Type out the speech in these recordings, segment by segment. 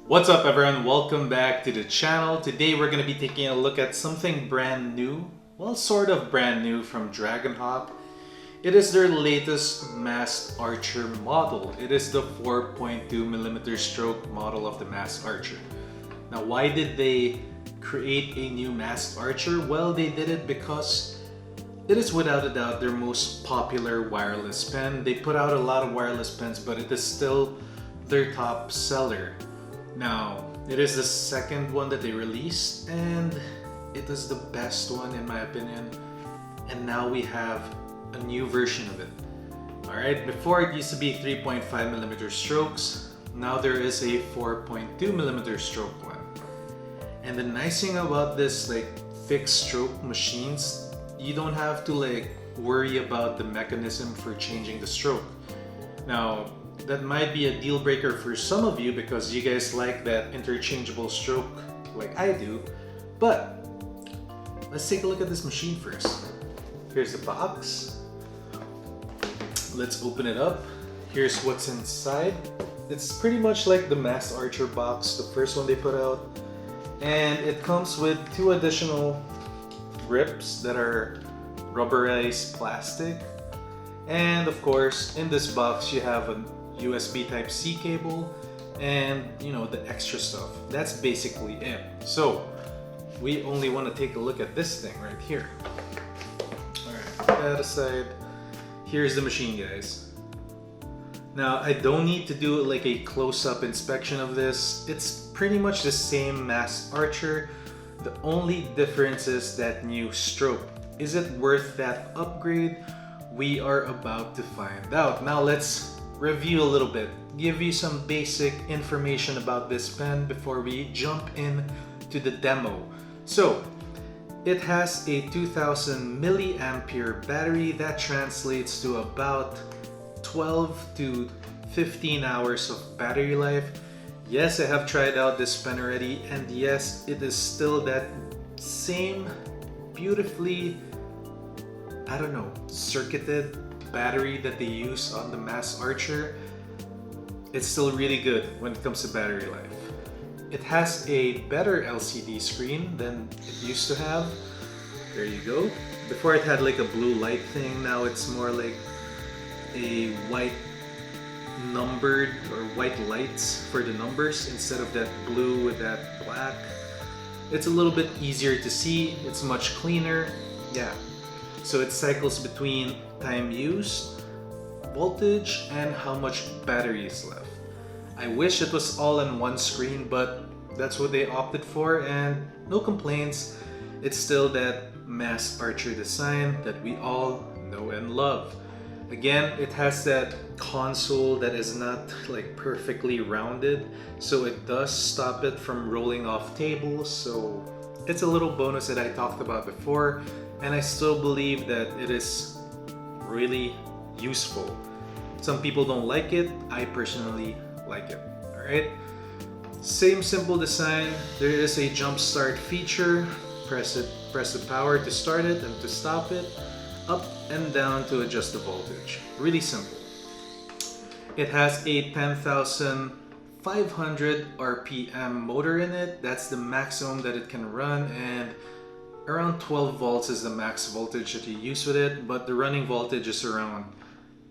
What's up everyone, welcome back to the channel. Today we're going to be taking a look at something brand new, well sort of brand new from Dragonhawk. It is their latest Mast Archer model. It is the 4.2mm stroke model of the Mast Archer. Now why did they create a new Mast Archer? Well, they did it because it is without a doubt their most popular wireless pen. They put out a lot of wireless pens, but it is still their top seller. Now, it is the second one that they released, and it is the best one in my opinion. And now we have a new version of it. Alright, before it used to be 3.5mm strokes, now there is a 4.2mm stroke one. And the nice thing about this fixed stroke machines, you don't have to worry about the mechanism for changing the stroke. Now, that might be a deal breaker for some of you because you guys like that interchangeable stroke like I do, but let's take a look at this machine first. Here's the box. Let's open it up. Here's what's inside. It's pretty much like the Mast Archer box, the first one they put out, and it comes with two additional grips that are rubberized plastic, and of course in this box you have a USB Type-C cable and the extra stuff. That's basically it. So we only want to take a look at this thing right here. Alright, put that aside. Here's the machine, guys. Now I don't need to do a close-up inspection of this. It's pretty much the same Mast Archer. The only difference is that new stroke. Is it worth that upgrade? We are about to find out. Now let's review a little bit, give you some basic information about this pen before we jump in to the demo. So it has a 2000 milliampere battery that translates to about 12 to 15 hours of battery life. Yes, I have tried out this pen already, and yes, it is still that same beautifully, circuited battery that they use on the Mast Archer. It's still really good when it comes to battery life. It has a better LCD screen than it used to have. There you go. Before it had a blue light thing, now it's more like a white numbered or white lights for the numbers instead of that blue with that black. It's a little bit easier to see, it's much cleaner. Yeah. So it cycles between time used, voltage, and how much battery is left. I wish it was all in one screen, but that's what they opted for, and no complaints. It's still that Mast Archer design that we all know and love. Again, it has that console that is not perfectly rounded, so it does stop it from rolling off tables. So it's a little bonus that I talked about before, and I still believe that it is really useful. Some people don't like it. I personally like it. Alright. Same simple design. There is a jump start feature. Press the power to start it and to stop it. Up and down to adjust the voltage. Really simple. It has a 10,500 RPM motor in it. That's the maximum that it can run, and around 12 volts is the max voltage that you use with it, but the running voltage is around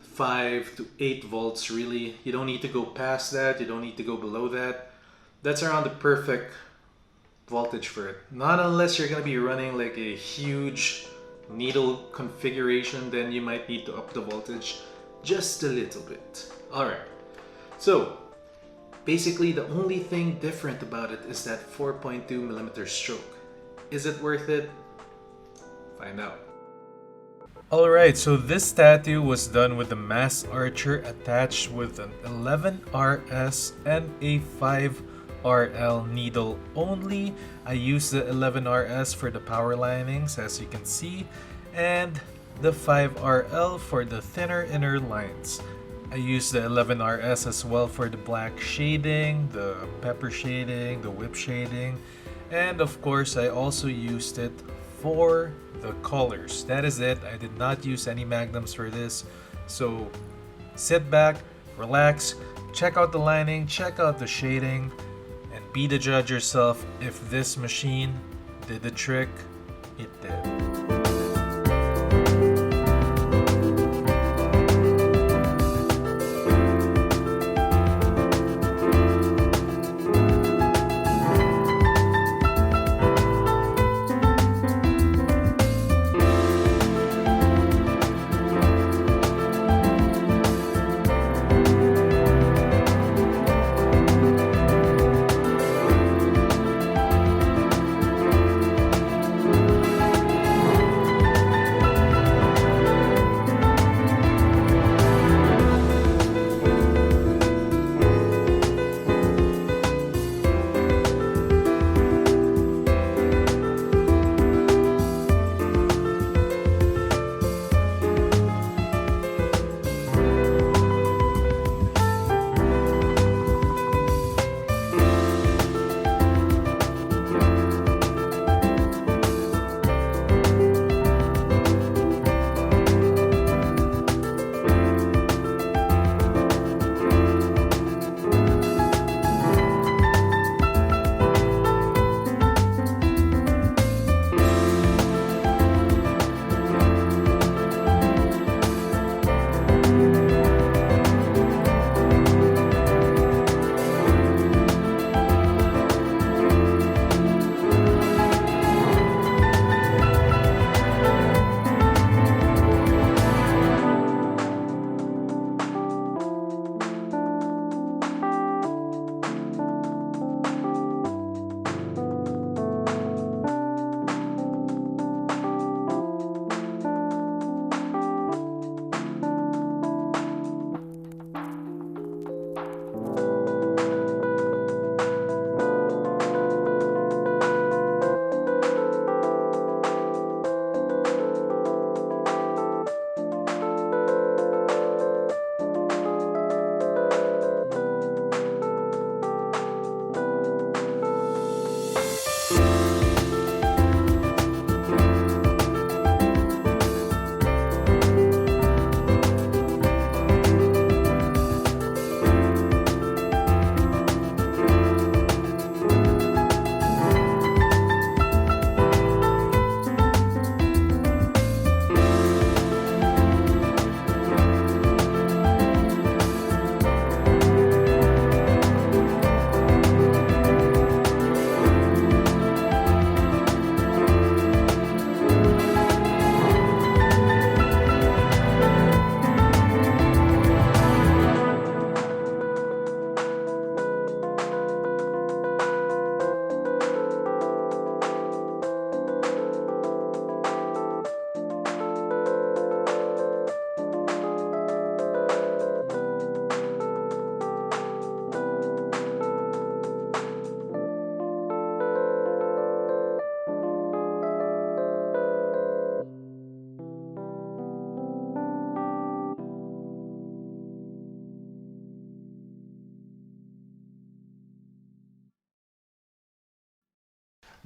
5 to 8 volts really. You don't need to go past that, you don't need to go below that. That's around the perfect voltage for it. Not unless you're going to be running a huge needle configuration, then you might need to up the voltage just a little bit. Alright, so basically the only thing different about it is that 4.2mm stroke. Is it worth it? Find out. Alright, so this tattoo was done with the Mast Archer attached with an 11RS and a 5RL needle only. I used the 11RS for the power linings, as you can see, and the 5RL for the thinner inner lines. I used the 11RS as well for the black shading, the pepper shading, the whip shading, and of course I also used it for the colors. That is it. I did not use any magnums for this. So sit back, relax, check out the lining, check out the shading, Be the judge yourself. If this machine did the trick, it did.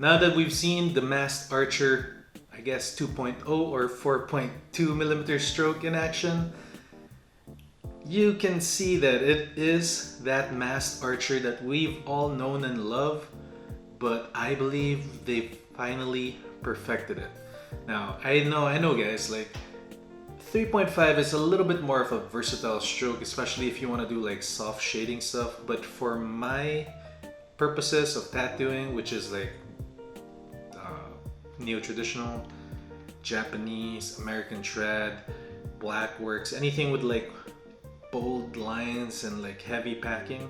Now that we've seen the Mast Archer, I guess 2.0 or 4.2 millimeter stroke in action, you can see that it is that Mast Archer that we've all known and loved, but I believe they finally perfected it. Now, I know guys, like 3.5 is a little bit more of a versatile stroke, especially if you want to do like soft shading stuff, but for my purposes of tattooing, which is like neo-traditional, Japanese, American trad, black works, anything with like bold lines and like heavy packing,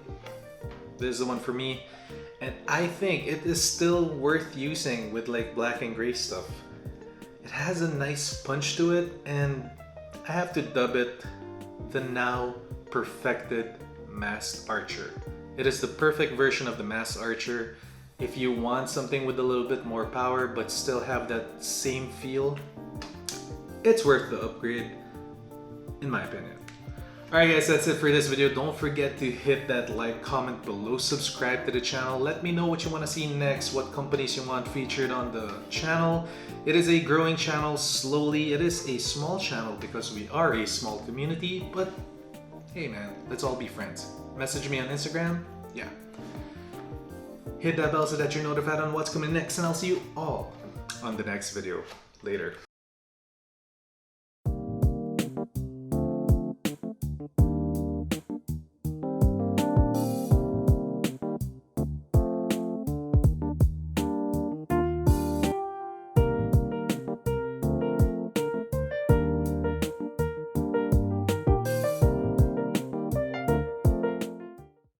this is the one for me. And I think it is still worth using with like black and gray stuff. It has a nice punch to it, and I have to dub it the now perfected Mast Archer. It is the perfect version of the Mast Archer. If you want something with a little bit more power but still have that same feel, it's worth the upgrade, in my opinion. Alright guys, that's it for this video. Don't forget to hit that like, comment below, subscribe to the channel. Let me know what you want to see next, what companies you want featured on the channel. It is a growing channel slowly. It is a small channel because we are a small community, but hey man, let's all be friends. Message me on Instagram. Yeah. Hit that bell so that you're notified on what's coming next, and I'll see you all on the next video. Later.